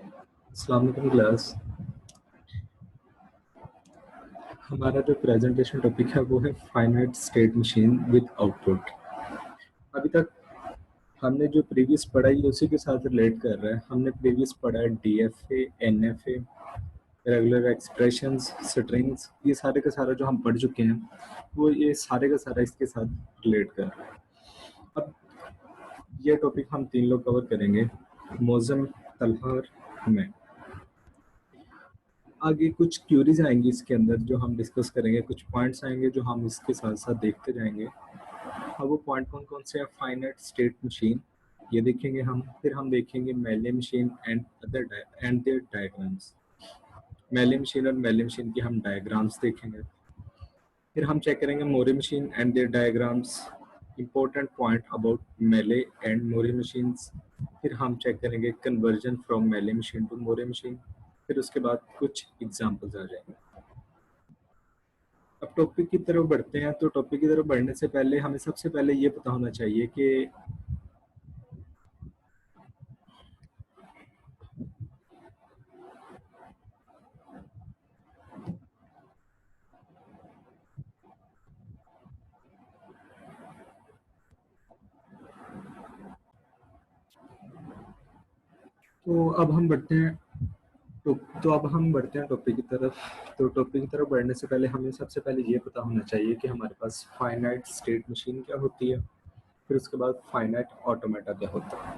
अस्सलाम वालेकुम क्लास। हमारा जो प्रेजेंटेशन टॉपिक है वो है finite state machine with output. अभी तक हमने जो प्रीवियस पढ़ाई उसी के साथ रिलेट कर रहा है। हमने प्रीवियस पढ़ा है DFA, NFA, regular expressions, strings, ये सारे का सारा जो हम पढ़ चुके हैं वो ये सारे का सारा इसके साथ रिलेट कर रहा है। अब ये टॉपिक हम 3 लोग कवर करेंगे, मौजम, तलहा और मैं। आगे कुछ क्यूरीज आएंगी इसके अंदर जो हम डिस्कस करेंगे, कुछ पॉइंट्स आएंगे जो हम इसके साथ साथ देखते जाएंगे। अब वो पॉइंट कौन कौन से हैं? फाइनाइट स्टेट मशीन ये देखेंगे हम, फिर हम देखेंगे मेले मशीन एंड देयर डायग्राम्स। मेले मशीन और मेले मशीन की हम डायग्राम्स देखेंगे। फिर हम चेक करेंगे Moore machine and their diagrams, important point about Mealy and Moore machines. फिर हम चेक करेंगे conversion from Mealy machine to Moore machine. फिर उसके बाद कुछ एग्जांपल्स आ जाएंगे। अब टॉपिक की तरफ बढ़ते हैं। तो टॉपिक की तरफ बढ़ने से पहले हमें सबसे पहले ये पता होना चाहिए कि तो अब हम बढ़ते हैं तो अब हम बढ़ते हैं टॉपिक की तरफ। तो टॉपिक की तरफ बढ़ने से पहले हमें सबसे पहले ये पता होना चाहिए कि हमारे पास फाइनाइट स्टेट मशीन क्या होती है, फिर उसके बाद फाइनाइट ऑटोमेटा क्या होता है।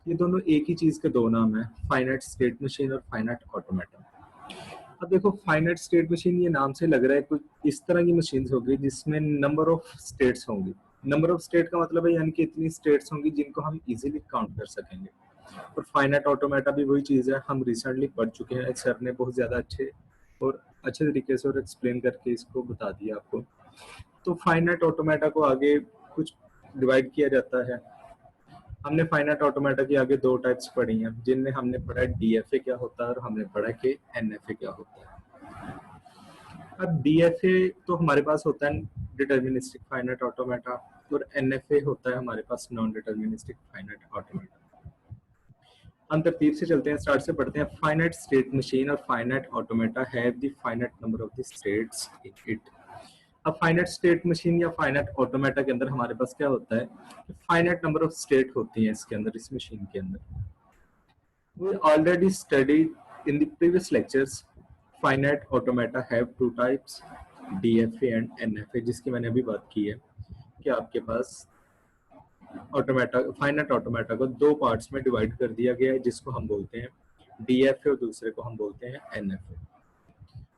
ये दोनों एक ही चीज के दो नाम है, फाइनाइट स्टेट मशीन और फाइनाइट ऑटोमेटा। अब देखो, फाइनाइट स्टेट मशीन ये नाम से लग रहा है कुछ इस तरह की मशीन होगी जिसमें नंबर ऑफ स्टेट्स होंगी। नंबर ऑफ स्टेट का मतलब है यानी कि इतनी स्टेट्स होंगी जिनको हम इजीली काउंट कर सकेंगे। और फाइनाइट ऑटोमेटा भी वही चीज है, हम रिसेंटली पढ़ चुके हैं, सर ने बहुत ज्यादा अच्छे तरीके से और एक्सप्लेन करके इसको बता दिया आपको। तो फाइनाइट ऑटोमेटा को आगे कुछ डिवाइड किया जाता है। हमने फाइनाइट ऑटोमेटा की आगे 2 टाइप्स पढ़ी हैं, जिनमें हमने पढ़ा डीएफए क्या होता है और हमने पढ़ा कि एनएफए क्या होता है। अब डीएफए तो हमारे पास होता है डिटर्मिनिस्टिक फाइनाइट ऑटोमेटा, और एनएफए होता है हमारे पास नॉन डिटर्मिनिस्टिक फाइनाइट ऑटोमेटा। हम तरतीब से चलते हैं, स्टार्ट से पढ़ते हैं। फाइनाइट स्टेट मशीन और finite automata have the finite number of the states in it. अब फाइनाइट स्टेट मशीन या फाइनाइट ऑटोमेटा के अंदर हमारे पास क्या होता है, फाइनाइट नंबर ऑफ स्टेट होती हैं इसके अंदर, इस मशीन के अंदर। We already studied in the previous lectures, finite automata have 2 types, DFA and NFA, जिसकी मैंने अभी बात की है कि आपके पास ऑटोमेटा, फाइनाइट ऑटोमेटा को 2 पार्ट्स में डिवाइड कर दिया गया है, जिसको हम बोलते हैं DFA और दूसरे को हम बोलते हैं NFA।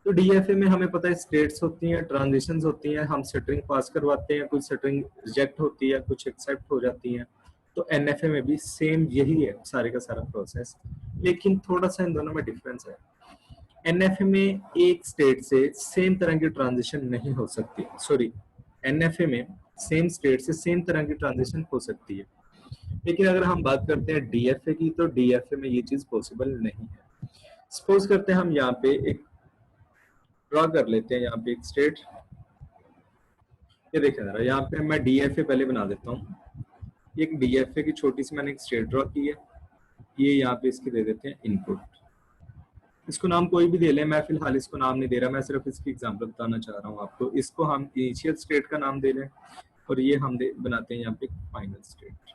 तो DFA में हमें पता है स्टेट्स होती हैं, ट्रांजिशंस होती हैं, हम स्ट्रिंग पास करवाते हैं, कुछ स्ट्रिंग रिजेक्ट होती है, कुछ एक्सेप्ट हो जाती हैं। तो एनएफए में भी सेम यही है सारे का सारा प्रोसेस, लेकिन थोड़ा सा इन दोनों में डिफरेंस है। एनएफए में एक स्टेट से सेम तरह की ट्रांजिशन नहीं हो सकती, सॉरी, एनएफए में सेम स्टेट से सेम तरह की ट्रांजिशन हो सकती है, लेकिन अगर हम बात करते हैं डीएफए की तो डीएफए में ये चीज पॉसिबल नहीं है। सपोज करते हैं हम यहाँ पे एक ड्रॉ कर लेते हैं, यहाँ पे एक स्टेट, ये देखें जरा, यहाँ पे मैं डीएफए पहले बना देता हूँ। एक डीएफए की छोटी सी मैंने एक स्टेट ड्रॉ की है, ये यहाँ पे इसकी दे देते हैं इनपुट। इसको नाम कोई भी दे लें, मैं फिलहाल इसको नाम नहीं दे रहा, मैं सिर्फ इसकी एग्जांपल बताना चाह रहा हूँ आपको। इसको हम इनिशियल स्टेट का नाम दे लें और ये हम बनाते हैं यहाँ पे फाइनल स्टेट।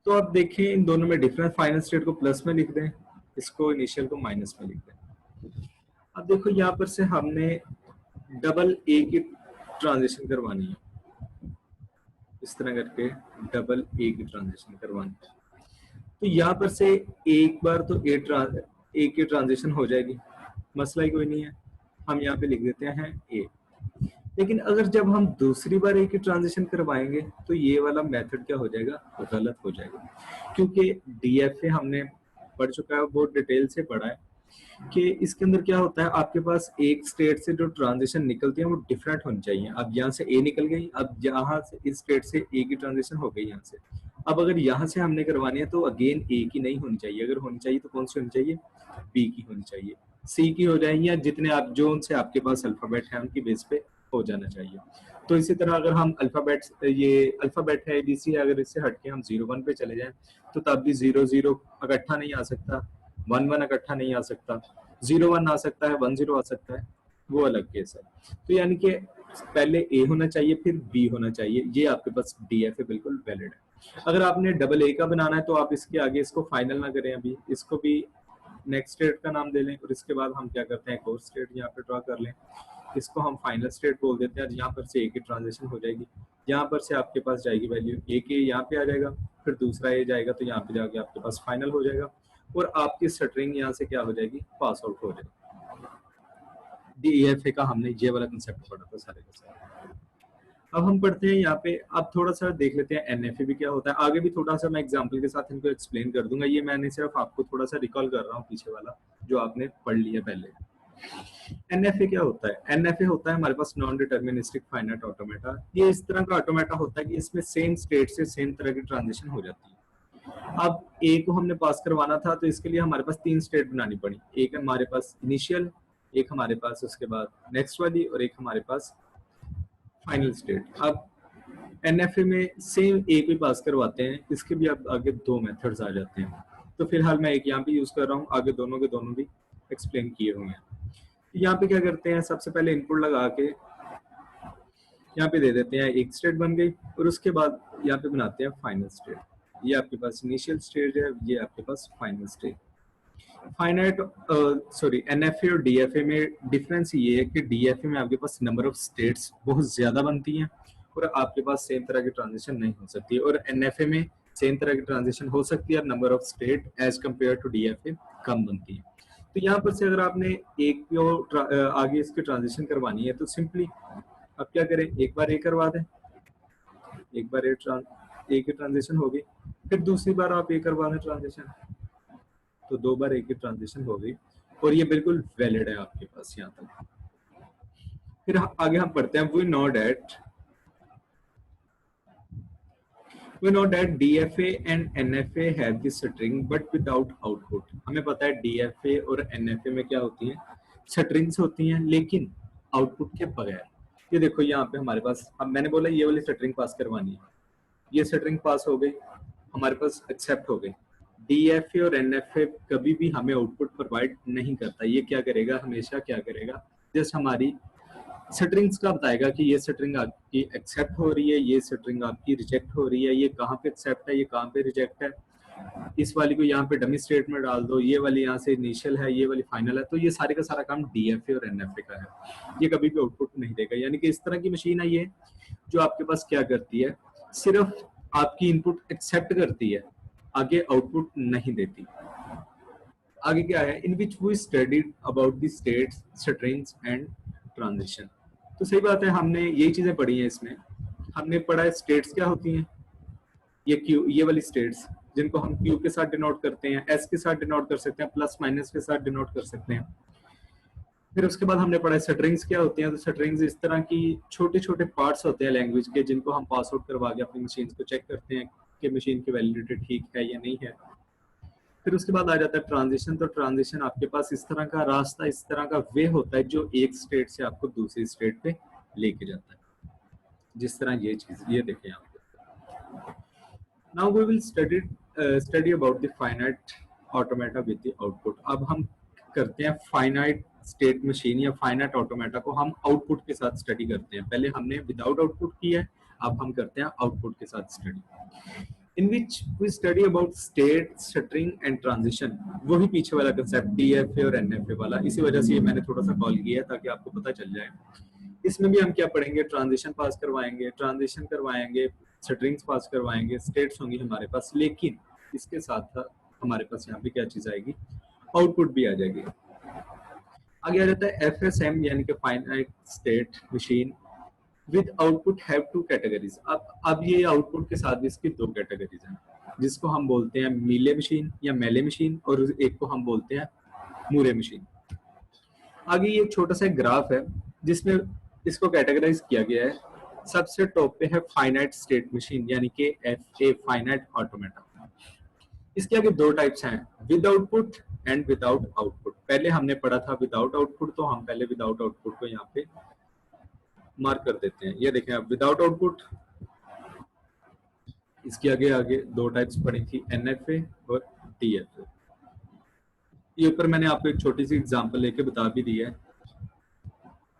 तो अब देखें इन दोनों में डिफरेंस, फाइनल स्टेट को प्लस में लिख दें, इसको इनिशियल को माइनस में लिख दें। अब देखो यहाँ पर से हमने डबल ए की ट्रांजिशन करवानी है, इस तरह करके डबल ए की ट्रांजिशन करवानी है। तो यहाँ पर से एक बार तो ए की ट्रांजिशन हो जाएगी, मसला ही कोई नहीं है, हम यहाँ पे लिख देते हैं ए। लेकिन अगर जब हम दूसरी बार ए की ट्रांजिशन करवाएंगे तो ये वाला मेथड क्या हो जाएगा, गलत हो जाएगा, क्योंकि डीएफए हमने पढ़ चुका है, बहुत डिटेल से पढ़ा है कि इसके अंदर क्या होता है, आपके पास एक स्टेट से जो ट्रांजिशन निकलती है वो डिफरेंट होनी चाहिए। अब यहाँ से ए निकल गई, अब यहाँ से इस स्टेट से ए की ट्रांजिशन हो गई यहाँ से, अब अगर यहाँ से हमने करवानी है तो अगेन ए की नहीं होनी चाहिए, अगर होनी चाहिए तो कौन सी होनी चाहिए, बी की होनी चाहिए, सी की हो जाएगी, या जितने आप जो उनसे आपके पास अल्फाबेट है उनकी बेस पे हो जाना चाहिए। तो इसी तरह अगर हम अल्फाबेट, ये अल्फाबेट है ABC, अगर इससे हटके हम 0 1 पे चले जाएं तो तब भी 0 0 इकट्ठा नहीं आ सकता, 1 1 इकट्ठा नहीं आ सकता, 0 1 आ सकता है, 1 0 आ सकता है, वो अलग केस है। तो यानी कि पहले A होना चाहिए फिर B होना चाहिए, ये आपके पास DFA बिल्कुल वैलिड है। अगर आपने डबल A का बनाना है तो आप इसके आगे इसको फाइनल ना करें, अभी इसको भी नेक्स्ट स्टेट का नाम दे लें और इसके बाद हम क्या करते हैं एक और स्टेट यहाँ पे ड्रॉ कर लें, इसको हम फाइनल स्टेट बोल देते हैं और यहाँ पर से ए की ट्रांजिशन हो जाएगी, यहाँ पर से आपके पास जाएगी वैल्यू ए के यहाँ पे आ जाएगा, फिर दूसरा ए जाएगा तो यहाँ पे जाके आपके पास फाइनल हो जाएगा और आपकी स्ट्रिंग यहाँ से क्या हो जाएगी, पास आउट हो जाएगी। DEFA का हमने ये वाला कंसेप्ट पढ़ा था सारे का सारे। अब हम पढ़ते हैं यहाँ पे, अब थोड़ा सा देख लेते हैं NFA भी क्या होता है। आगे भी थोड़ा सा मैं एग्जांपल के साथ इनको एक्सप्लेन कर दूंगा, ये मैंने सिर्फ आपको थोड़ा सा रिकॉल कर रहा हूँ पीछे वाला जो आपने पढ़ लिया पहले। NFA क्या होता है? NFA होता है हमारे पास नॉन डिटर्मिनिस्टिक फाइनाइट ऑटोमेटा। ये इस तरह का ऑटोमेटा होता है कि इसमें सेम स्टेट से सेम तरह की ट्रांजिशन हो जाती है। अब ए को हमने पास करवाना था तो इसके लिए हमारे पास 3 स्टेट बनानी पड़ी, एक हमारे पास इनिशियल, एक हमारे पास उसके बाद नेक्स्ट वाली और एक हमारे पास फाइनल स्टेट। अब NFA में सेम ए पे पास करवाते हैं, इसके भी अब आगे 2 मेथड्स आ जाते हैं। तो फिलहाल मैं एक यहाँ पे यूज कर रहा हूँ, आगे दोनों के दोनों भी एक्सप्लेन किए होंगे। यहाँ पे क्या करते हैं, सबसे पहले इनपुट लगा के यहाँ पे दे देते हैं एक स्टेट बन गई और उसके बाद यहाँ पे बनाते हैं फाइनल स्टेट। ये आपके पास इनिशियल स्टेज है, ये आपके पास फाइनल स्टेज। फाइनाइट NFA और DFA में डिफरेंस ये है कि DFA में आपके पास नंबर ऑफ स्टेट्स बहुत ज्यादा बनती हैं और आपके पास सेम तरह की ट्रांजिशन नहीं हो सकती, और NFA में सेम तरह की ट्रांजिशन हो सकती है, number of state as compare to DFA कम बनती है। तो यहाँ पर से अगर आपने एक को आगे इसकी ट्रांजिशन करवानी है तो सिंपली अब क्या करें, एक बार ए करवा दें, एक बार ए की ट्रांजिशन होगी, फिर दूसरी बार आप ए करवा दें ट्रांजिशन, तो 2 बार एक ही ट्रांजिशन हो गई और ये बिल्कुल वैलिड है आपके पास यहाँ तक। फिर आगे हम पढ़ते हैं, we know that DFA and NFA have the string but without output। हमें पता है DFA और NFA में क्या होती है, स्ट्रिंग्स होती हैं लेकिन आउटपुट के बगैर। ये देखो यहाँ पे हमारे पास, अब मैंने बोला ये वाली स्ट्रिंग पास करवानी है, ये स्ट्रिंग पास हो गई, हमारे पास एक्सेप्ट हो गई। DFA और NFA कभी भी हमें आउटपुट प्रोवाइड नहीं करता। ये क्या करेगा, हमेशा क्या करेगा, जस्ट हमारी स्ट्रिंग्स का बताएगा कि ये स्ट्रिंग आपकी एक्सेप्ट हो रही है, ये स्ट्रिंग आपकी रिजेक्ट हो रही है, ये कहाँ पे एक्सेप्ट है, ये कहाँ पे रिजेक्ट है, इस वाली को यहाँ पे डमी स्टेट में डाल दो, ये वाली यहाँ से इनिशियल है, ये वाली फाइनल है। तो ये सारे का सारा काम DFA और NFA का है, ये कभी भी आउटपुट नहीं देगा। यानी कि इस तरह की मशीन है ये जो आपके पास क्या करती है, सिर्फ आपकी इनपुट एक्सेप्ट करती है, आगे आउटपुट नहीं देती। आगे क्या है, in which we studied about the states, strings and transition. तो सही बात है, हमने यही चीजें पढ़ी हैं इसमें। हमने पढ़ा है स्टेट्स क्या होती हैं, ये क्यू, ये वाली स्टेट्स जिनको हम क्यू के साथ डिनोट करते हैं, एस के साथ डिनोट कर सकते हैं, प्लस माइनस के साथ डिनोट कर सकते हैं। फिर उसके बाद हमने पढ़ा स्ट्रिंग्स क्या होती हैं। तो स्ट्रिंग्स इस तरह की छोटे छोटे पार्ट्स होते हैं लैंग्वेज के, जिनको हम पास आउट करवा के अपनी मशीन को चेक करते हैं कि मशीन की वैलिडिटी ठीक है या नहीं है। फिर उसके बाद आ जाता है ट्रांजिशन। तो ट्रांजिशन आपके पास इस तरह का रास्ता, इस तरह का वे होता है जो एक स्टेट से आपको दूसरी स्टेट पे लेके जाता है, जिस तरह ये चीज, ये देखें आप। Now we will study about the finite automata with the output. अब हम करते हैं फाइनाइट स्टेट मशीन या फाइनाइट ऑटोमेटा को हम आउटपुट के साथ स्टडी करते हैं। पहले हमने विदाउट आउटपुट किया है, अब हम करते हैं आउटपुट के साथ study. In which we study about state, string and transition। वही पीछे वाला कंसेप्ट DFA और NFA वाला, इसी वजह से ये मैंने थोड़ा सा कॉल किया ताकि आपको पता चल जाए। इसमें भी हम क्या पढ़ेंगे, ट्रांजिशन पास करवाएंगे, ट्रांजिशन करवाएंगे, स्ट्रिंग्स पास करवाएंगे, स्टेट्स होंगी हमारे पास, लेकिन इसके साथ हमारे पास यहाँ पे क्या चीज आएगी, आउटपुट भी आ जाएगी। आगे आ जाता है FSM यानी कि finite state machine with output have 2 categories. अब ये आउटपुट के साथ भी इसकी 2 कैटेगरीज हैं, जिसको हम बोलते हैं मीले मशीन या मेले मशीन, और एक को हम बोलते हैं मूरे मशीन। आगे ये छोटा सा ग्राफ है जिसमें इसको कैटेगराइज किया गया है। सबसे टॉप पे है फाइनाइट स्टेट मशीन यानी कि FA फाइनाइट ऑटोमेटा। इसके आगे 2 टाइप्स हैं, with output and without output. पहले हमने पढ़ा था विदाउट आउटपुट, तो हम पहले विदाउट आउटपुट को यहाँ पे मार्क कर देते हैं। ये देखें आप, विदाउट आउटपुट, इसके आगे आगे दो टाइप्स पड़ी थी, NFA और DFA। ये ऊपर मैंने आपको एक छोटी सी एग्जांपल लेके बता भी दिया है।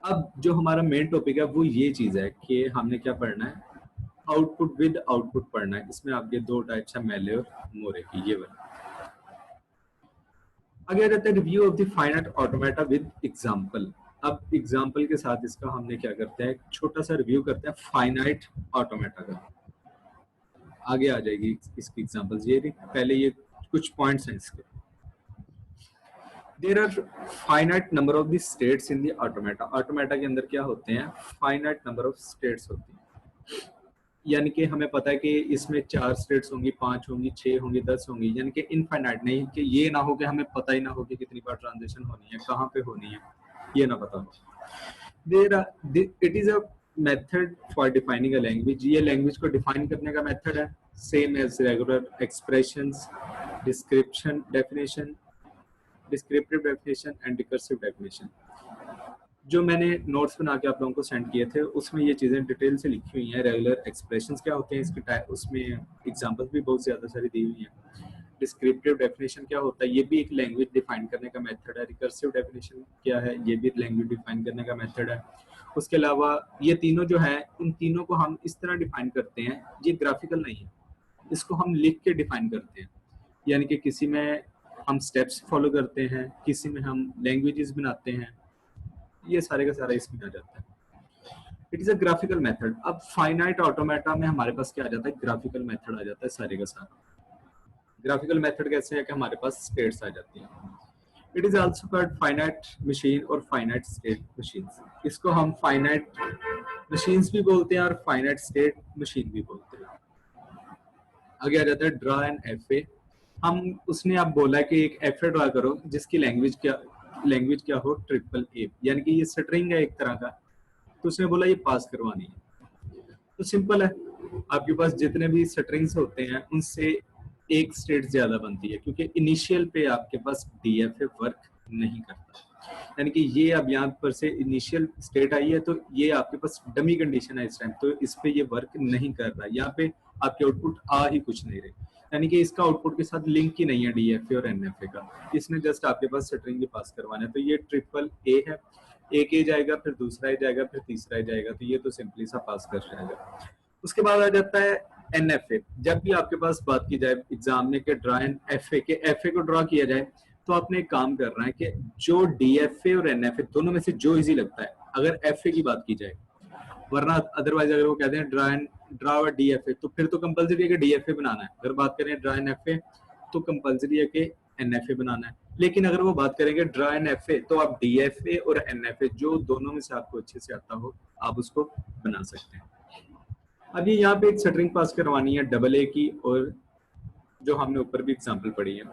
अब जो हमारा मेन टॉपिक है वो ये चीज है कि हमने क्या पढ़ना है, आउटपुट विद आउटपुट पढ़ना है। इसमें आपके दो टाइप्स है, मेले और मोरे की। ये वाला आगे आ जाता है review of the finite automata with example. अब एग्जांपल के साथ इसका हमने क्या करते हैं, छोटा सा रिव्यू करते हैं फाइनाइट ऑटोमेटा का। आगे आ जाएगी इसकी एग्जांपल्स। ये पहले ये कुछ पॉइंट्स हैं इसके। There are finite number of the states in the automata. Automata के अंदर क्या होते हैं, फाइनाइट नंबर ऑफ स्टेट्स होती हैं। यानी कि हमें पता है कि इसमें 4 स्टेट्स होंगी, 5 होंगी, 6 होंगी, 10 होंगी, यानी कि इनफाइनाइट नहीं कि ये ना हो कि हमें पता ही ना हो कि कितनी बार ट्रांजिशन होनी है, कहाँ पे होनी है, ये ना पता हो। It is a method for defining a language. ये लैंग्वेज को डिफाइन करने का मेथड है, same as regular expressions, description definition, descriptive definition and recursive definition. जो मैंने नोट्स बना के आप लोगों को सेंड किए थे उसमें ये चीज़ें डिटेल से लिखी हुई हैं। रेगुलर एक्सप्रेशंस क्या होते हैं इसके टाइप, उसमें एग्जांपल्स भी बहुत ज़्यादा सारी दी हुई हैं। डिस्क्रिप्टिव डेफिनेशन क्या होता है, ये भी एक लैंग्वेज डिफाइन करने का मेथड है। रिकर्सिव डेफिनेशन क्या है, ये भी लैंग्वेज डिफाइन करने का मेथड है। उसके अलावा ये तीनों जो है, इन तीनों को हम इस तरह डिफाइन करते हैं, ये ग्राफिकल नहीं है, इसको हम लिख के डिफाइन करते हैं। यानी कि किसी में हम स्टेप्स फॉलो करते हैं, किसी में हम लैंग्वेजेस बनाते हैं, ये सारे का सारा इसमें आ जाता है। It is a graphical method. अब फाइनाइट ऑटोमेटा में हमारे पास क्या आ जाता है, ग्राफिकल मेथड आ जाता है सारे का सारा। ग्राफिकल मेथड कैसे है कि हमारे पास स्टेट्स आ जाती हैं। It is also called finite machine और फाइनाइट स्टेट मशीन्स। इसको हम फाइनाइट मशीन्स भी बोलते हैं और फाइनाइट स्टेट मशीन भी बोलते हैं। आगे आ जाता है ड्रा एंड एफए। हम उसने अब बोला कि एक एफए ड्रा करो जिसकी लैंग्वेज क्या हो, ट्रिपल ए, यानी कि ये स्ट्रिंग है एक तरह का, तो उसने बोला ये पास करवानी है। तो सिंपल है, आपके पास जितने भी स्ट्रिंग्स होते हैं उनसे एक स्टेट ज्यादा बनती है, क्योंकि इनिशियल पे आपके पास डीएफए वर्क नहीं करता। यानी कि ये अब यहाँ पर से इनिशियल स्टेट आई है तो ये आपके पास डमी कंडीशन है इस टाइम, तो इस पे ये वर्क नहीं कर रहा है। यहाँ पे आपके आउटपुट आ ही कुछ नहीं रहे, यानी कि इसका आउटपुट के साथ लिंक ही नहीं है डीएफए और एनएफए का। इसने जस्ट आपके पास स्ट्रिंग ही पास करवाना है। तो ये ट्रिपल ए है, एक ए जाएगा, फिर दूसरा ए जाएगा, फिर तीसरा ए जाएगा, तो ये तो सिंपली सा पास कर जाएगा। उसके बाद आ जाता है एनएफए। जब भी आपके पास बात की जाए एग्जाम में कि ड्रा एन एफए के, एफए को ड्रा किया जाए, तो आपने एक काम करना है कि जो डीएफए और एनएफए दोनों में से जो इजी लगता है, अगर एफए की बात की जाए, वरना अदरवाइज अगर वो कहते हैं ड्रा और डीएफए, तो फिर तो कंपलसरी है कि डीएफए बनाना है। अगर बात करें ड्रा एन एफए तो कंपलसरी है कि एनएफए बनाना है। लेकिन अगर वो बात करेंगे ड्रा एन एफए, तो आप डीएफए और एनएफए जो दोनों में से आपको अच्छे से आता हो आप उसको बना सकते हैं। अभी यहाँ पे एक स्ट्रिंग पास करवानी है डबल ए की, और जो हमने ऊपर भी एग्जांपल पढ़ी है,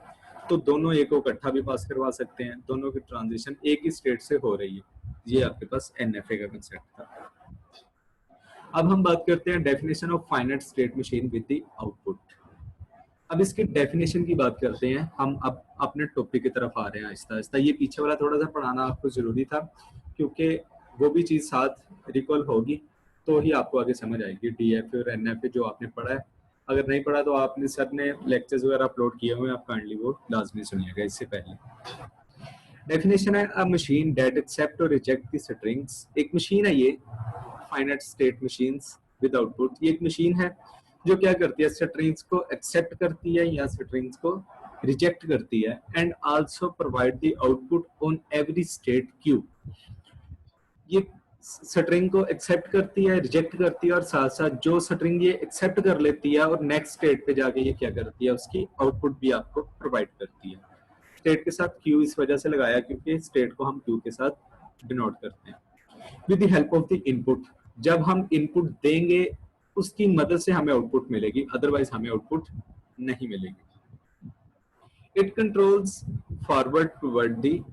तो दोनों ए को इकट्ठा भी पास करवा सकते हैं, दोनों की ट्रांजिशन एक ही स्टेट से हो रही है। ये आपके पास एनएफए का कंसेप्ट था। अब हम बात करते हैं definition of finite state machine with the output. अब इसके डेफिनेशन की बात करते हैं। हम अब अपने टॉपिक की तरफ आ रहे हैं आहिस्ता आहिस्ता। ये पीछे वाला थोड़ा सा पढ़ाना आपको जरूरी था, क्योंकि वो भी चीज साथ रिकॉल होगी तो ही आपको आगे समझ आएगी। डीएफए और एनएफए जो आपने पढ़ा है, अगर नहीं पढ़ा तो आपने सर ने लेक्चर्स वगैरह अपलोड किए हुए हैं, आप काइंडली वो लाजमी सुनिएगा इससे पहले। डेफिनेशन है अ मशीन दैट एक्सेप्ट और रिजेक्ट द स्ट्रिंग्स। एक मशीन है ये finite state machines with output. ये एक मशीन है जो क्या करती है, स्ट्रिंग्स को एक्सेप्ट करती है या स्ट्रिंग्स को रिजेक्ट करती है, and also provide the output on every state Q. ये स्ट्रिंग को एक्सेप्ट करती है, रिजेक्ट करती है, और साथ साथ जो स्ट्रिंग ये एक्सेप्ट कर लेती है और नेक्स्ट स्टेट पे जाके ये क्या करती है, उसकी आउटपुट भी आपको प्रोवाइड करती है। स्टेट के साथ क्यू इस वजह से लगाया क्योंकि स्टेट को हम क्यू के साथ डिनोट करते हैं। With the help of the input, जब हम इनपुट देंगे उसकी मदद से हमें आउटपुट मिलेगी, अदरवाइज हमें आउटपुट नहीं मिलेगी। It controls forward toward the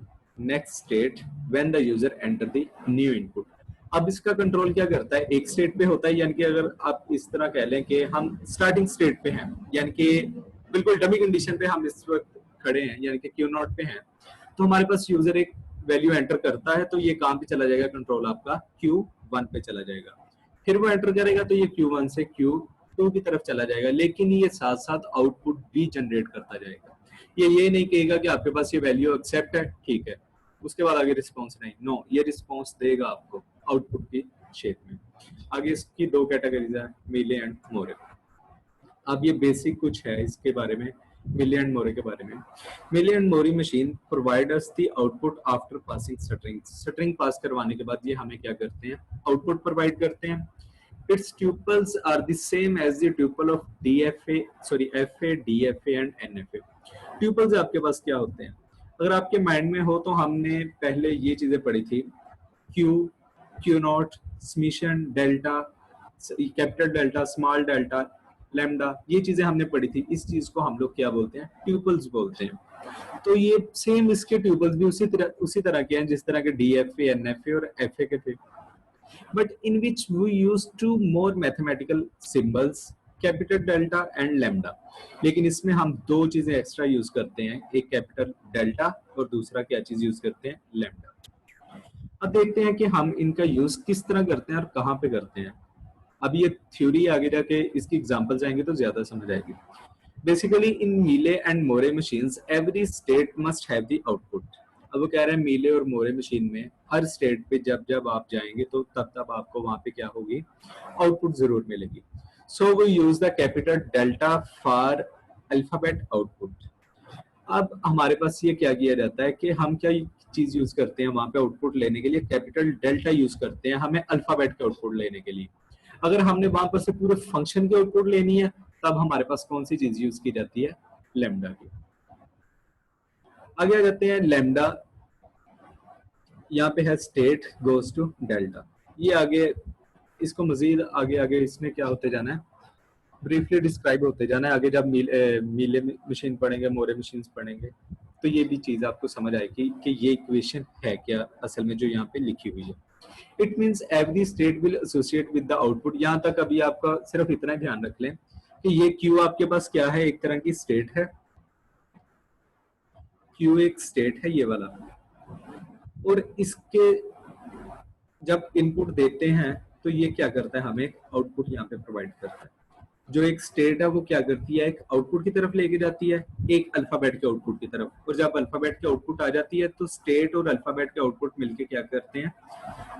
next state when the user enter the new input. अब इसका कंट्रोल क्या करता है, एक स्टेट पे होता है, यानी कि अगर आप इस तरह कह लें कि हम स्टार्टिंग स्टेट पे हैं, यानी कि बिल्कुल डमी कंडीशन पे हम इस वक्त खड़े हैं, यानी कि क्यू नॉट पे हैं, तो हमारे पास यूजर एक वैल्यू एंटर करता है तो ये कहाँ पे चला जाएगा, कंट्रोल आपका Q1 पे चला जाएगा। फिर वो एंटर करेगा तो ये Q1 से Q2 की तरफ चला जाएगा, लेकिन ये साथ साथ आउटपुट भी जनरेट करता जाएगा। ये नहीं कहेगा कि आपके पास ये वैल्यू एक्सेप्ट है, ठीक है, उसके बाद आगे रिस्पॉन्स नहीं, नो, ये रिस्पॉन्स देगा आपको आउटपुट की शेप में। आगे इसकी दो कैटेगरीज है, मीले एंड मोरे। अब ये बेसिक कुछ है इसके बारे में, मिले एंड मोरे के बारे में। मिले and Mori machine provide us the output after passing string. String pass करवाने के बाद ये हमें क्या करते हैं, आउटपुट प्रोवाइड करते हैं। Its tuples are the same as the tuple of DFA, sorry FA, DFA and NFA. Tuples आपके पास क्या होते हैं, अगर आपके माइंड में हो तो हमने पहले ये चीजें पढ़ी थी, Q, Q not, summation, delta, capital delta, small delta, lambda, ये चीजें हमने पढ़ी थी। इस चीज को हम लोग क्या बोलते हैं, ट्यूपल्स बोलते हैं। तो ये सेम इसके ट्यूपल्स भी उसी तरह के हैं जिस तरह के DFA, NFA और FA के थे, but in which we use two more mathematical symbols, capital delta and lambda। लेकिन इसमें हम दो चीजें एक्स्ट्रा यूज करते हैं, एक कैपिटल डेल्टा और दूसरा क्या चीज यूज करते हैं, लैम्डा। अब देखते हैं कि हम इनका यूज किस तरह करते हैं और कहाँ पे करते हैं। अब ये थ्योरी आगे जाके इसकी एग्जांपल्स आएंगे तो ज्यादा समझ आएगी। बेसिकली इन मीले and Moore machines every state must have the output. अब वो कह रहे हैं मीले और मोरे मशीन में हर स्टेट पे जब जब आप जाएंगे तो तब तब आपको वहां पे क्या होगी, आउटपुट जरूर मिलेगी। So we use the capital delta for alphabet output. अब हमारे पास ये क्या किया जाता है कि हम क्या चीज यूज करते हैं वहां पे आउटपुट लेने के लिए, कैपिटल डेल्टा यूज करते हैं हमें अल्फाबेट के आउटपुट लेने के लिए। अगर हमने वहां पर से पूरे फंक्शन की आउटपुट लेनी है तब हमारे पास कौन सी चीज यूज की जाती है, लैम्डा की। आगे आ जाते हैं लैम्डा, यहाँ पे है स्टेट गोज टू डेल्टा। ये आगे इसको मजीद आगे आगे इसमें क्या होते जाना है, ब्रीफली डिस्क्राइब होते जाना है। आगे जब मीले मशीन पढ़ेंगे, मोरे मशीन पढ़ेंगे तो ये भी चीज आपको समझ आएगी कि ये इक्वेशन है क्या असल में जो यहाँ पे लिखी हुई है। It means every state will associate with the output. यहाँ तक अभी आपका सिर्फ इतना ध्यान रख लें कि ये क्यू आपके पास क्या है, एक तरह की स्टेट है, क्यू एक स्टेट है ये वाला, और इसके जब इनपुट देते हैं तो ये क्या करता है, हमें आउटपुट यहाँ पे प्रोवाइड करता है। जो एक स्टेट है वो क्या करती है, एक आउटपुट की तरफ लेके जाती है, एक अल्फाबेट के आउटपुट की तरफ, और जब अल्फाबेट के आउटपुट आ जाती है तो स्टेट और अल्फाबेट के आउटपुट मिलके क्या करते हैं,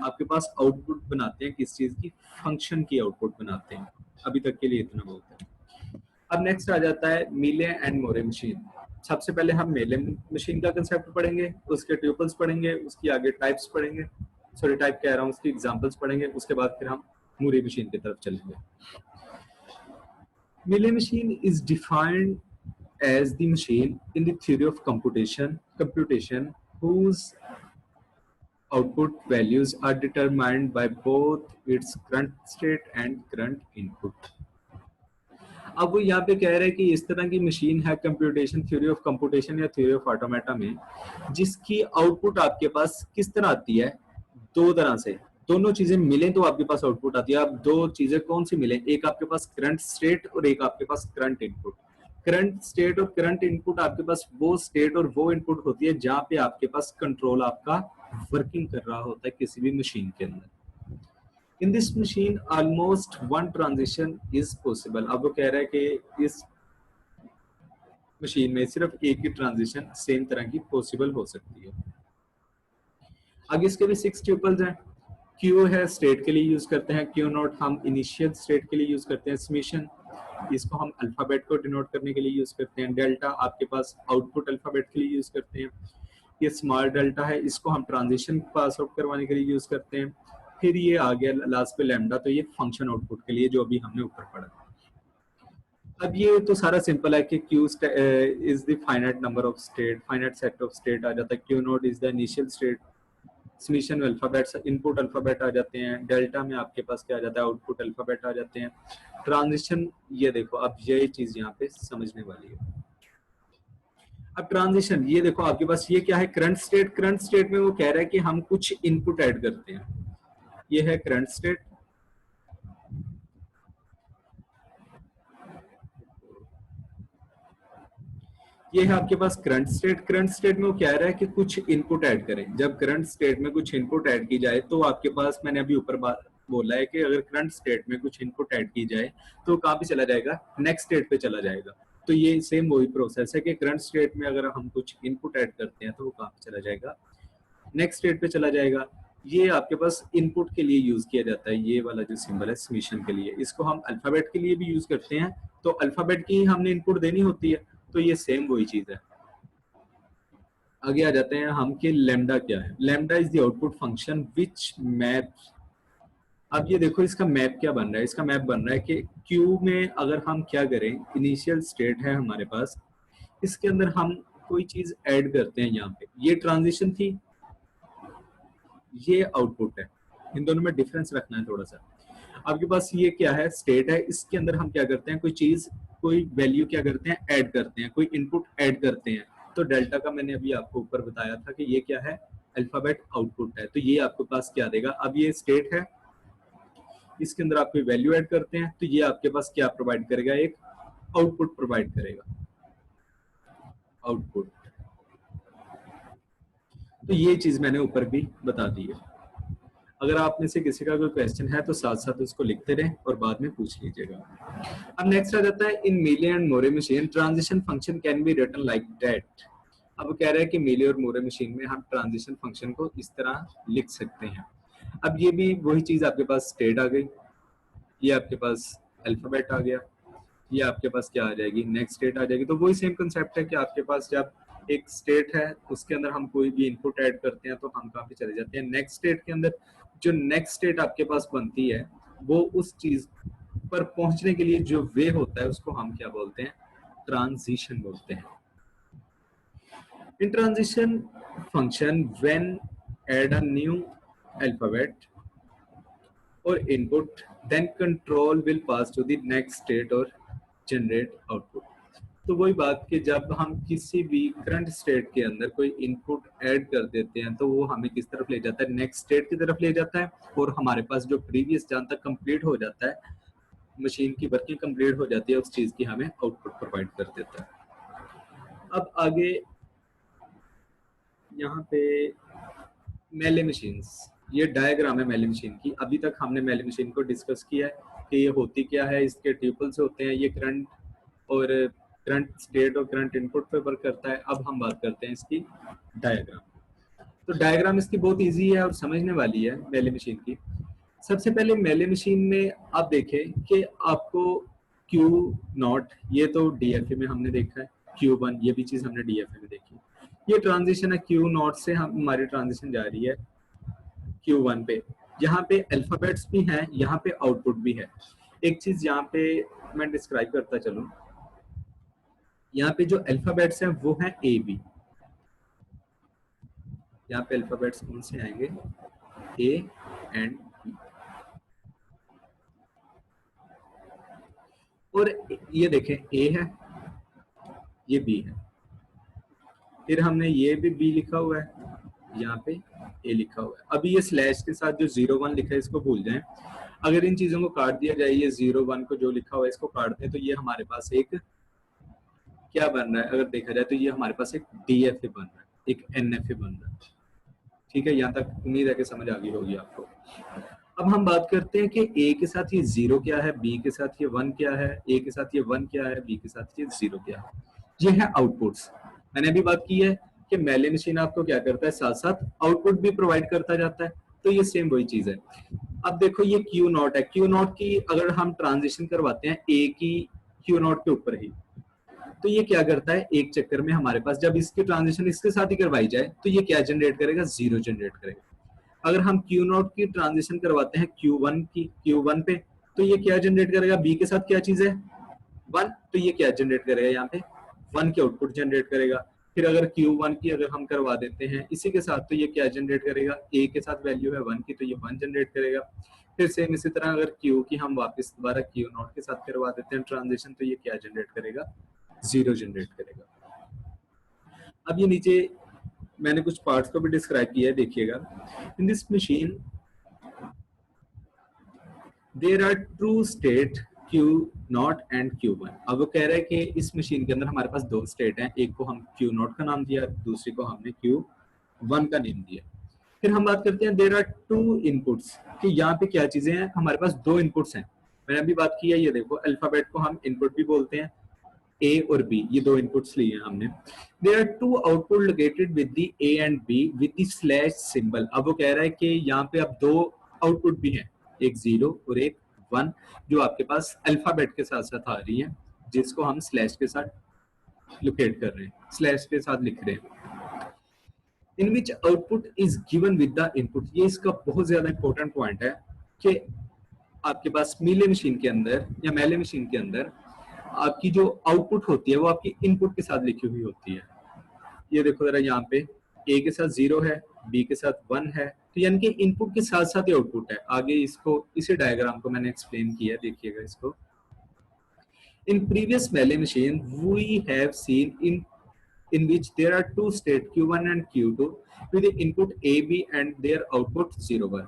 आपके पास आउटपुट बनाते हैं, किस चीज की, फंक्शन की आउटपुट बनाते हैं। अभी तक के लिए इतना बहुत है। अब नेक्स्ट आ जाता है मीले एंड मोरे मशीन। सबसे पहले हम मेले मशीन का कंसेप्ट पढ़ेंगे, उसके ट्यूपल्स पढ़ेंगे, उसकी आगे टाइप्स पढ़ेंगे, सॉरी टाइप कह रहा हूँ, उसकी एग्जांपल्स पढ़ेंगे, उसके बाद फिर हम मूरी मशीन की तरफ चलेंगे। Melee machine is defined as the machine in the theory of computation whose output values are determined by both its current state and current input। अब वो यहाँ पे कह रहे हैं कि इस तरह की मशीन है कंप्यूटेशन, थ्योरी ऑफ कंप्यूटेशन या थ्योरी ऑफ ऑटोमेटा में, जिसकी आउटपुट आपके पास किस तरह आती है, दो तरह से, दोनों चीजें मिलें तो आपके पास आउटपुट आती है। अब दो चीजें कौन सी मिले, एक आपके पास करंट स्टेट और एक आपके पास करंट इनपुट। करंट स्टेट और करंट इनपुट आपके पास वो स्टेट और वो इनपुट होती है जहां पे आपके पास कंट्रोल आपका वर्किंग कर रहा होता है किसी भी मशीन के अंदर। इन this machine almost one transition is possible. अब वो कह रहा है कि इस मशीन में सिर्फ एक ही ट्रांजिशन सेम तरह की पॉसिबल हो सकती है। आगे इसके भी 6 ट्यूपल्स हैं। क्यू है स्टेट के लिए यूज करते हैं, क्यू नोट हम इनिशियल स्टेट के लिए यूज करते हैं, समेशन इसको हम अल्फाबेट को डिनोट करने के लिए यूज करते हैं, डेल्टा आपके पास आउटपुट अल्फाबेट के लिए यूज करते हैं, ये स्मॉल डेल्टा है, इसको हम ट्रांजिशन पास आउट करवाने के लिए यूज करते हैं। फिर ये आ गया लास्ट पे लैम्डा, तो ये फंक्शन आउटपुट के लिए जो अभी हमने ऊपर पढ़ा। अब ये तो सारा सिंपल है कि Q is the finite number of state, finite set of state आ जाता है, Q naught is the initial state, summation में अल्फाबेट्स इनपुट अल्फाबेट आ जाते हैं, डेल्टा में आपके पास क्या आ जाता है, आउटपुट अल्फाबेट आ जाते हैं। ट्रांजिशन ये देखो, अब ये चीज यहाँ पे समझने वाली है। अब ट्रांजिशन ये देखो आपके पास ये क्या है, करंट स्टेट। करंट स्टेट में वो कह रहा है कि हम कुछ इनपुट ऐड करते हैं, ये है करंट स्टेट। ये है आपके पास करंट स्टेट। करंट स्टेट में वो कह रहा है कि कुछ इनपुट ऐड करें। जब करंट स्टेट में कुछ इनपुट ऐड की जाए तो आपके पास, मैंने अभी ऊपर बात बोला है कि अगर करंट स्टेट में कुछ इनपुट ऐड की जाए तो कहाँ पे चला जाएगा, नेक्स्ट स्टेट पे चला जाएगा। तो ये सेम वही प्रोसेस है कि करंट स्टेट में अगर हम कुछ इनपुट ऐड करते हैं तो वो कहाँ पे चला जाएगा, नेक्स्ट स्टेट पे चला जाएगा। ये आपके पास इनपुट के लिए यूज किया जाता है, ये वाला जो सिंबल है समीशन के लिए। इसको हम अल्फाबेट के लिए भी यूज करते हैं, तो अल्फाबेट की हमने इनपुट देनी होती है, तो ये सेम वही चीज है। आगे आ जाते हैं हम कि लैम्डा क्या है। Lambda is the output function which map. अब ये देखो इसका मैप क्या बन रहा है। इसका मैप बन रहा है कि क्यू में अगर हम क्या करें, इनिशियल स्टेट है हमारे पास, इसके अंदर हम कोई चीज ऐड करते हैं। यहाँ पे ये ट्रांजिशन थी, ये आउटपुट है। इन दोनों में डिफरेंस रखना है थोड़ा सा। आपके पास ये क्या है, स्टेट है, इसके अंदर हम क्या करते हैं, कोई चीज, कोई वैल्यू क्या करते हैं, ऐड करते हैं, कोई इनपुट ऐड करते हैं। तो डेल्टा का मैंने अभी आपको ऊपर बताया था कि ये क्या है, अल्फाबेट आउटपुट है। तो ये आपके पास क्या देगा, अब ये स्टेट है, इसके अंदर आप कोई वैल्यू ऐड करते हैं तो ये आपके पास क्या प्रोवाइड करेगा, एक आउटपुट प्रोवाइड करेगा, आउटपुट। तो ये चीज मैंने ऊपर भी बता दी है। अगर आप में से किसी का कोई क्वेश्चन है तो साथ साथ उसको लिखते रहें और बाद में पूछ लीजिएगा। अब नेक्स्ट आ जाता है, in Mealy and Moore machine transition function can be written like that. अब कह रहा है कि मीली और मोरे मशीन में हम ट्रांजिशन फंक्शन को इस तरह लिख सकते हैं। अब ये भी वही चीज, आपके पास स्टेट आ गई, ये आपके पास अल्फाबेट आ गया, ये आपके पास क्या आ जाएगी, नेक्स्ट स्टेट आ जाएगी। तो वही सेम कंसेप्ट है कि आपके पास जब एक स्टेट है उसके अंदर हम कोई भी इनपुट ऐड करते हैं तो हम कहाँ पे चले जाते हैं, नेक्स्ट स्टेट के अंदर। जो नेक्स्ट स्टेट आपके पास बनती है वो उस चीज पर पहुंचने के लिए जो वे होता है उसको हम क्या बोलते हैं, ट्रांजिशन बोलते हैं। इन transition function when add a new alphabet or input, then control will pass to the next state or generate output। तो वही बात कि जब हम किसी भी करंट स्टेट के अंदर कोई इनपुट ऐड कर देते हैं तो वो हमें किस तरफ ले जाता है, नेक्स्ट स्टेट की तरफ ले जाता है, और हमारे पास जो प्रीवियस जहां तक कंप्लीट हो जाता है, मशीन की वर्किंग कंप्लीट हो जाती है, उस चीज की हमें आउटपुट प्रोवाइड कर देता है। अब आगे यहाँ पे मेले मशीन्स, ये डायग्राम है मेले मशीन की। अभी तक हमने मेले मशीन को डिस्कस किया है कि ये होती क्या है, इसके ट्यूपल्स होते हैं, ये करंट और करंट स्टेट और करंट इनपुट पे वर्क करता है। अब हम बात करते हैं इसकी डायग्राम। तो डायग्राम इसकी बहुत इजी है और समझने वाली है मेले मशीन की। सबसे पहले मेले मशीन में आप देखें कि आपको Q0, ये तो DFA में हमने देखा है, Q1 ये भी चीज हमने DFA में देखी। ये ट्रांजिशन है, Q0 से हम हमारी ट्रांजिशन जा रही है Q1 पे। यहाँ पे अल्फाबेट्स भी हैं, यहाँ पे आउटपुट भी है। एक चीज यहाँ पे मैं डिस्क्राइब करता चलूं, यहाँ पे जो अल्फाबेट्स हैं वो हैं AB। यहाँ पे अल्फाबेट्स कौन से आएंगे, A एंड B। और ये देखें A है, ये B है, फिर हमने ये भी B लिखा हुआ है, यहाँ पे A लिखा हुआ है। अभी ये स्लैश के साथ जो 01 लिखा है इसको भूल जाएं। अगर इन चीजों को काट दिया जाए, ये 01 को जो लिखा हुआ है इसको काट दें, तो ये हमारे पास एक क्या बन रहा है, अगर देखा जाए तो ये हमारे पास एक DFA बन रहा है, एक NFA बन रहा है। ठीक है, यहाँ तक उम्मीद है कि समझ आ गई होगी आपको। अब हम बात करते हैं कि A के साथ ये 0 क्या है, B के साथ ये 1 क्या है, A के साथ ये 1 क्या है, B के साथ ये 0 क्या है। ये है आउटपुट्स। मैंने अभी बात की है कि मेले मशीन आपको क्या करता है, साथ साथ आउटपुट भी प्रोवाइड करता जाता है। तो ये सेम वही चीज है। अब देखो ये Q0 है, Q0 की अगर हम ट्रांजिशन करवाते हैं A की Q0 के ऊपर ही, तो ये क्या करता है, एक चक्कर में हमारे पास जब इसकी ट्रांजिशन इसके साथ ही करवाई जाए तो ये क्या जनरेट करेगा, 0 जनरेट करेगा। अगर हम Q0 की ट्रांजिशन करवाते हैं Q1 पे, तो ये क्या जनरेट करेगा, B के साथ क्या चीज है, 1, तो ये क्या जनरेट करेगा, यहाँ पे 1 के आउटपुट जनरेट करेगा। फिर अगर Q1 की अगर हम करवा देते हैं इसी के साथ, तो ये क्या जनरेट करेगा, A के साथ वैल्यू है 1 की, तो ये 1 जनरेट करेगा। फिर सेम इसी तरह अगर Q की हम वापस दोबारा Q0 के साथ करवा देते हैं ट्रांजिशन, तो ये क्या जनरेट करेगा, 0 जनरेट करेगा। अब ये नीचे मैंने कुछ पार्ट्स को भी डिस्क्राइब किया है, देखिएगा। In this machine there are true state q naught and q one. अब वो कह रहा है कि इस मशीन के अंदर हमारे पास दो स्टेट हैं, एक को हम क्यू नॉट का नाम दिया, दूसरी को हमने क्यू वन का नेम दिया। फिर हम बात करते हैं देयर आर टू इनपुट्स, कि यहाँ पे क्या चीजें हैं, हमारे पास दो इनपुट्स हैं। मैंने अभी बात की है, ये देखो अल्फाबेट को हम इनपुट भी बोलते हैं, ए और बी, ये दो इनपुट्स लिए हैं हमने। There are two output located with the A and B with the slash symbol. अब वो कह रहा है कि यहाँ पे अब दो आउटपुट भी हैं, एक 0 और एक 1, जो आपके पास अल्फाबेट के साथ साथ आ रही है, जिसको हम स्लैश के साथ लोकेट कर रहे हैं, स्लैश के साथ लिख रहे हैं। In which output is given with the input. ये इसका बहुत ज्यादा इंपॉर्टेंट पॉइंट है कि आपके पास मीले मशीन के अंदर या मेले मशीन के अंदर आपकी जो आउटपुट होती है वो आपकी इनपुट के साथ लिखी हुई होती है। ये देखो जरा, यहाँ पे ए के साथ 0 है, बी के साथ 1 है, तो यानी कि इनपुट के साथ साथ ही आउटपुट है। आगे इसको, इसी डायग्राम को मैंने एक्सप्लेन किया, देखिएगा इसको। In previous Mealy machine we have seen in which there are two states Q1 and Q2 with the input A, B and their output 0, 1।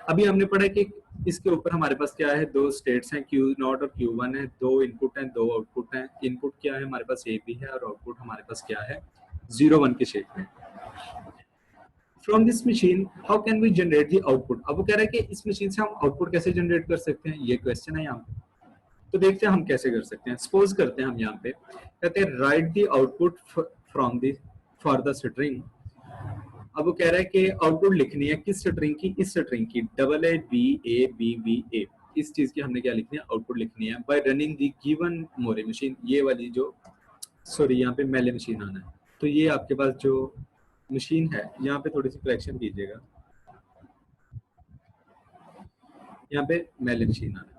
अभी हमने पढ़ा कि इसके ऊपर हमारे पास क्या है, दो स्टेट्स हैं Q0 और Q1 है, दो इनपुट हैं, दो आउटपुट हैं। इनपुट क्या है हमारे पास, A, B है, और आउटपुट हमारे पास क्या है, 0, 1 के शेप में। From this machine how can we generate the output। अब वो कह रहा है कि इस मशीन से हम आउटपुट कैसे जनरेट कर सकते हैं, ये क्वेश्चन है यहाँ पे। तो देखते हैं हम कैसे कर सकते हैं। सपोज करते हैं हम यहाँ पे कहते हैं right the output from the for the string. अब वो कह रहा है कि आउटपुट लिखनी है किस स्ट्रिंग की, इस स्ट्रिंग की, double A B A B B A, इस चीज की हमने क्या लिखनी है, आउटपुट लिखनी है। Bye running the given Moore machine, ये वाली जो, सॉरी यहाँ पे मेले मशीन आना है, तो ये आपके पास जो मशीन है, यहाँ पे थोड़ी सी करेक्शन कीजिएगा, यहाँ पे मेले मशीन आना है।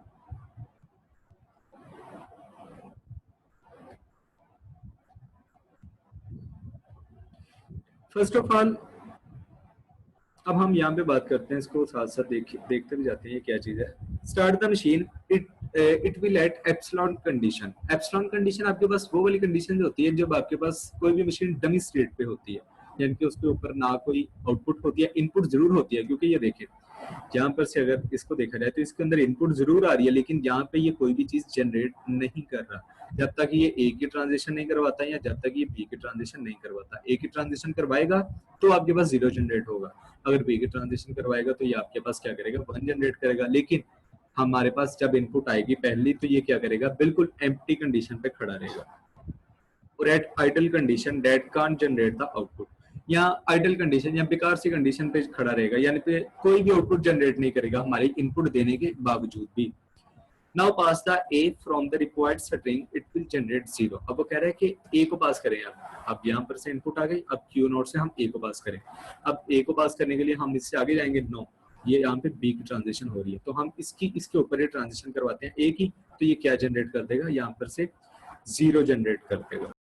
फर्स्ट ऑफ ऑल अब हम यहाँ पे बात करते हैं, इसको साथ साथ देखते भी जाते हैं ये क्या चीज है। Start the machine, it will at epsilon condition. Epsilon condition आपके पास वो वाली कंडीशन जो होती है जब आपके पास कोई भी मशीन डमी स्टेट पे होती है, यानी कि उसके ऊपर ना कोई आउटपुट होती है, इनपुट जरूर होती है। क्योंकि ये देखें यहाँ पर से अगर इसको देखा जाए तो इसके अंदर इनपुट जरूर आ रही है, लेकिन यहाँ पे ये कोई भी चीज जनरेट नहीं कर रहा जब तक ये ए की ट्रांजिशन नहीं करवाता, या जब तक ये बी की ट्रांजिशन नहीं करवाता। ए की ट्रांजिशन करवाएगा तो आपके पास 0 जनरेट होगा, अगर बी की ट्रांजिशन करवाएगा तो ये आपके पास क्या करेगा, 1 जनरेट करेगा। लेकिन हमारे पास जब इनपुट आएगी पहली, तो ये क्या करेगा, बिल्कुल एम्प्टी कंडीशन पे खड़ा रहेगा, और at idle condition that can't generate the output. या आइडल कंडीशन या बेकार सी कंडीशन पे खड़ा रहेगा, यानी पे कोई भी आउटपुट जनरेट नहीं करेगा हमारे इनपुट देने के बावजूद भी। Now pass the A from the required string, it will generate 0। अब वो कह रहा है कि ए को पास करें आप। अब यहाँ पर से इनपुट आ गई, अब क्यू नोट से हम ए को पास करें। अब ए को पास करने के लिए हम इससे आगे जाएंगे, नो, ये यहाँ पे बी की ट्रांजिशन हो रही है, तो हम इसके ऊपर ये ट्रांजिशन करवाते हैं ए की, तो ये क्या जनरेट कर देगा, यहाँ पर से 0 जनरेट कर देगा।